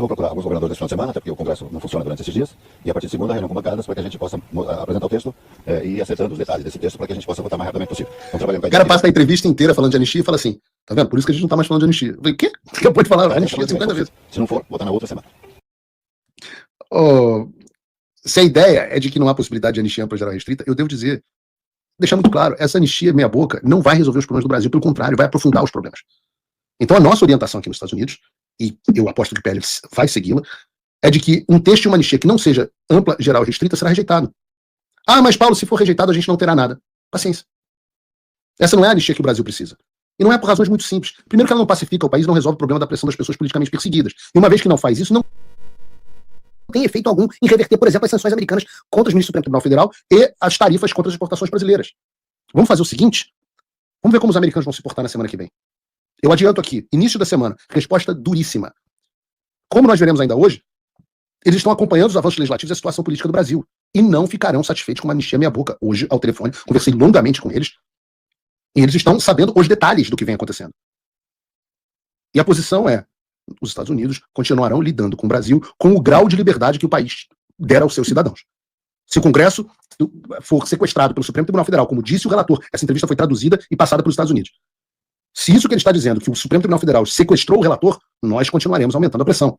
Vou procurar alguns governadores esse final de semana, até porque o Congresso não funciona durante esses dias, e a partir de segunda, reunião com bancadas para que a gente possa apresentar o texto e ir acertando os detalhes desse texto para que a gente possa votar o mais rapidamente possível. O cara passa a entrevista inteira falando de anistia e fala assim, tá vendo? Por isso que a gente não tá mais falando de anistia. Eu falei, o quê? Você pode falar anistia 50 vezes. Se não for, votar na outra semana. Se a ideia é de que não há possibilidade de anistia ampla geral restrita, eu devo dizer, deixar muito claro, essa anistia meia boca não vai resolver os problemas do Brasil, pelo contrário, vai aprofundar os problemas. Então a nossa orientação aqui nos Estados Unidos, e eu aposto que o PL vai segui-la, é de que um texto de uma anistia que não seja ampla, geral e restrita será rejeitado. Ah, mas Paulo, se for rejeitado a gente não terá nada. Paciência. Essa não é a anistia que o Brasil precisa. E não é por razões muito simples. Primeiro que ela não pacifica o país, não resolve o problema da pressão das pessoas politicamente perseguidas. E uma vez que não faz isso, não tem efeito algum em reverter, por exemplo, as sanções americanas contra os ministros do Supremo Tribunal Federal e as tarifas contra as exportações brasileiras. Vamos fazer o seguinte? Vamos ver como os americanos vão se portar na semana que vem. Eu adianto aqui, início da semana, resposta duríssima. Como nós veremos ainda hoje, eles estão acompanhando os avanços legislativos e a situação política do Brasil. E não ficarão satisfeitos com uma anistia meia boca. Hoje, ao telefone, conversei longamente com eles. E eles estão sabendo os detalhes do que vem acontecendo. E a posição é, os Estados Unidos continuarão lidando com o Brasil com o grau de liberdade que o país der aos seus cidadãos. Se o Congresso for sequestrado pelo Supremo Tribunal Federal, como disse o relator, essa entrevista foi traduzida e passada pelos Estados Unidos. Se isso que ele está dizendo, que o Supremo Tribunal Federal sequestrou o relator, nós continuaremos aumentando a pressão.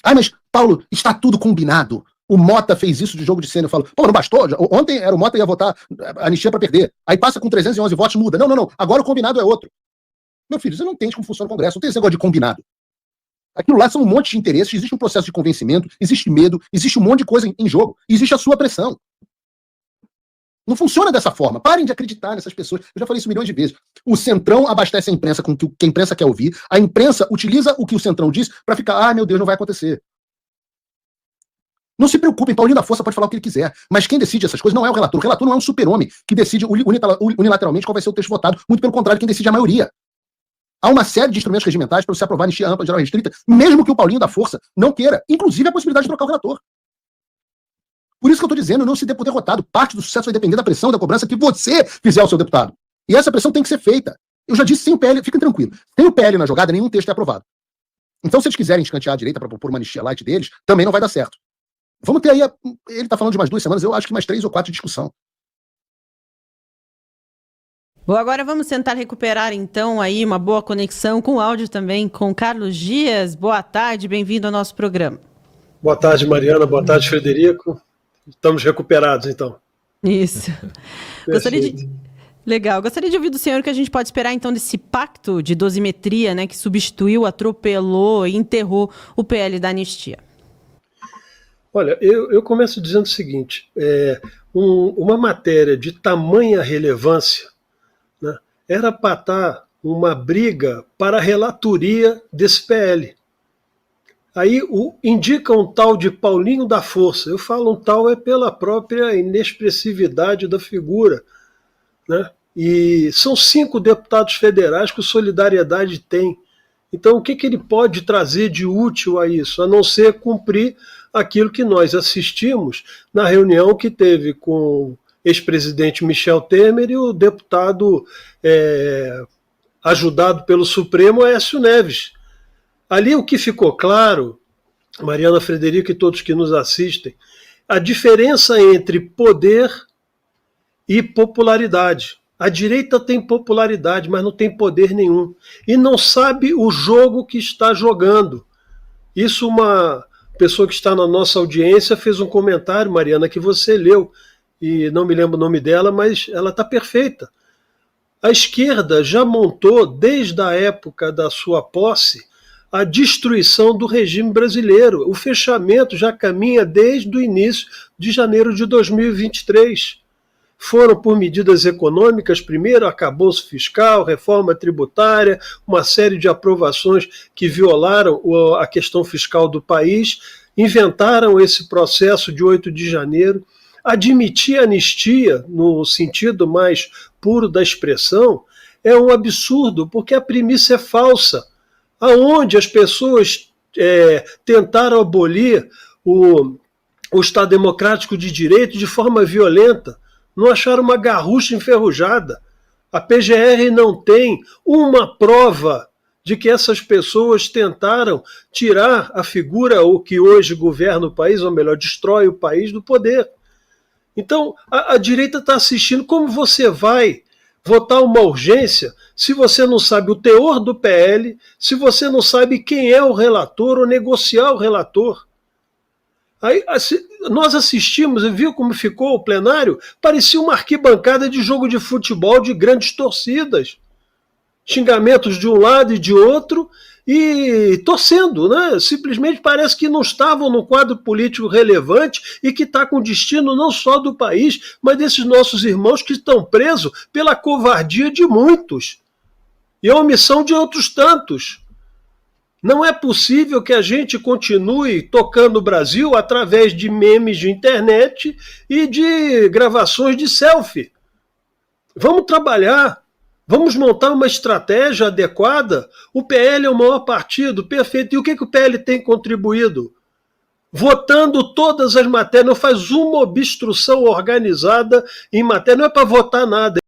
Ah, mas, Paulo, está tudo combinado. O Mota fez isso de jogo de cena. Eu falo, pô, não bastou? Ontem era o Mota ia votar anistia para perder. Aí passa com 311 votos, muda. Não. Agora o combinado é outro. Meu filho, você não entende como funciona o Congresso. Não tem esse negócio de combinado. Aquilo lá são um monte de interesses. Existe um processo de convencimento, existe medo, existe um monte de coisa em jogo. Existe a sua pressão. Não funciona dessa forma. Parem de acreditar nessas pessoas. Eu já falei isso milhões de vezes. O Centrão abastece a imprensa com o que a imprensa quer ouvir. A imprensa utiliza o que o Centrão diz para ficar, ah, meu Deus, não vai acontecer. Não se preocupem, Paulinho da Força pode falar o que ele quiser. Mas quem decide essas coisas não é o relator. O relator não é um super-homem que decide unilateralmente qual vai ser o texto votado. Muito pelo contrário, quem decide é a maioria. Há uma série de instrumentos regimentais para você aprovar anistia ampla, geral e restrita, mesmo que o Paulinho da Força não queira. Inclusive a possibilidade de trocar o relator. Por isso que eu estou dizendo, não se dê por derrotado. Parte do sucesso vai depender da pressão, da cobrança que você fizer ao seu deputado. E essa pressão tem que ser feita. Eu já disse, sem o PL, fiquem tranquilos. Sem o PL na jogada, nenhum texto é aprovado. Então, se eles quiserem escantear a direita para propor uma anistia light deles, também não vai dar certo. Vamos ter aí, ele está falando de mais 2 semanas, eu acho que mais 3 ou 4 de discussão. Bom, agora vamos tentar recuperar, então, aí uma boa conexão com o áudio também com Carlos Dias. Boa tarde, bem-vindo ao nosso programa. Boa tarde, Mariana. Boa tarde, Frederico. Estamos recuperados, então. Isso. Legal. Gostaria de ouvir do senhor o que a gente pode esperar, então, desse pacto de dosimetria, né, que substituiu, atropelou e enterrou o PL da anistia. Olha, eu começo dizendo o seguinte, uma matéria de tamanha relevância, né, era para estar uma briga para a relatoria desse PL. Aí indica um tal de Paulinho da Força. Eu falo um tal é pela própria inexpressividade da figura, né? E são 5 deputados federais que o Solidariedade tem. Então o que ele pode trazer de útil a isso? A não ser cumprir aquilo que nós assistimos na reunião que teve com o ex-presidente Michel Temer e o deputado ajudado pelo Supremo, Aécio Neves. Ali o que ficou claro, Mariana, Frederico e todos que nos assistem, a diferença entre poder e popularidade. A direita tem popularidade, mas não tem poder nenhum. E não sabe o jogo que está jogando. Isso uma pessoa que está na nossa audiência fez um comentário, Mariana, que você leu, e não me lembro o nome dela, mas ela está perfeita. A esquerda já montou, desde a época da sua posse, a destruição do regime brasileiro. O fechamento já caminha desde o início de janeiro de 2023. Foram por medidas econômicas, primeiro arcabouço fiscal, reforma tributária, uma série de aprovações que violaram a questão fiscal do país, inventaram esse processo de 8 de janeiro. Admitir anistia, no sentido mais puro da expressão, é um absurdo, porque a premissa é falsa. Aonde as pessoas tentaram abolir o Estado Democrático de Direito de forma violenta, não acharam uma garrucha enferrujada. A PGR não tem uma prova de que essas pessoas tentaram tirar a figura, o que hoje governa o país, ou melhor, destrói o país, do poder. Então, a direita está assistindo. Como você vai votar uma urgência se você não sabe o teor do PL, se você não sabe quem é o relator ou negociar o relator? Aí, nós assistimos e viu como ficou o plenário? Parecia uma arquibancada de jogo de futebol de grandes torcidas. Xingamentos de um lado e de outro, e torcendo, né? Simplesmente parece que não estavam no quadro político relevante e que está com destino não só do país, mas desses nossos irmãos que estão presos pela covardia de muitos e a omissão de outros tantos. Não é possível que a gente continue tocando o Brasil através de memes de internet e de gravações de selfie. Vamos trabalhar. Vamos montar uma estratégia adequada. O PL é o maior partido, perfeito. E o que o PL tem contribuído? Votando todas as matérias, não faz uma obstrução organizada em matéria, não é para votar nada.